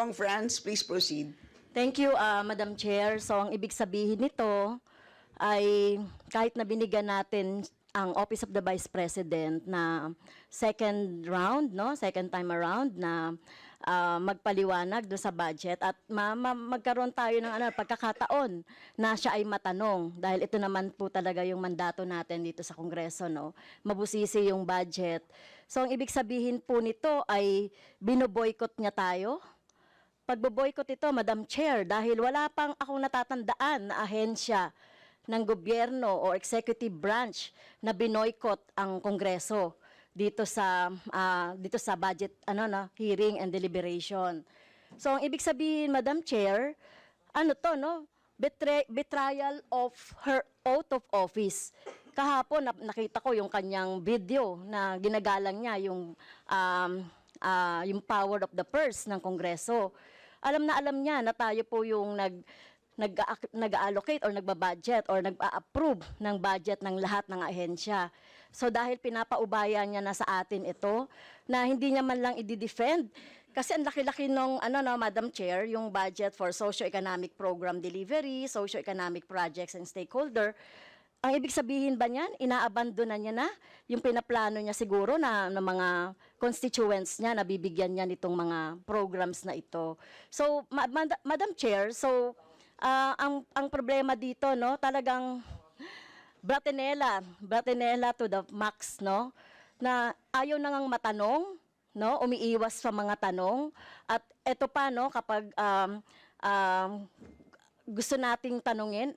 Kong France, please proceed. Thank you, Madam Chair. So, ang ibig sabihin nito ay kahit na binigyan natin ang Office of the Vice President na second round, no, second time around na magpaliwanag do sa budget at magkaroon tayo ng pagkakataon na siya ay matanong dahil ito naman po talaga yung mandato natin dito sa Kongreso, no. Mabusisi yung budget. So, ang ibig sabihin po nito ay binoboykot niya tayo. Pagboboykot ito, Madam Chair, dahil wala pang akong natatandaan na ahensya ng gobyerno o executive branch na binoykot ang Kongreso dito sa budget hearing and deliberation. So ang ibig sabihin, Madam Chair, betrayal of her oath of office. Kahapon nakita ko yung kanyang video na ginagalang niya yung power of the purse ng Kongreso. Alam niya na tayo po yung nag-allocate or nagbabudget or nag-approve ng budget ng lahat ng ahensya. So dahil pinapaubaya niya na sa atin ito, na hindi niya man lang i-defend, kasi ang laki-laki nung, Madam Chair, yung budget for socio-economic program delivery, socio-economic projects and stakeholder. Ang ibig sabihin ba niyan, inaabandonan niya na yung pinaplano niya siguro na mga constituents niya, na bibigyan niya nitong mga programs na ito. So, Madam Chair, so ang problema dito, no, talagang bratinela to the max, no, na ayaw na ngang matanong, no, umiiwas sa mga tanong, at eto pa, no, kapag gusto nating tanungin,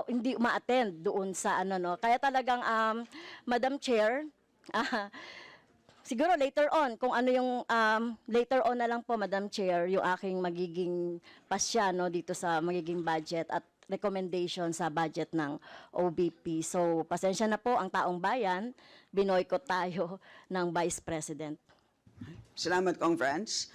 hindi uma-attend doon sa no. Kaya talagang Madam Chair, siguro later on kung ano yung later on na lang po, Madam Chair, yung aking magiging pasya, no, dito sa magiging budget at recommendation sa budget ng OBP. So pasensya na po ang taong bayan, binoykot tayo ng Vice President. Salamat, Kong France.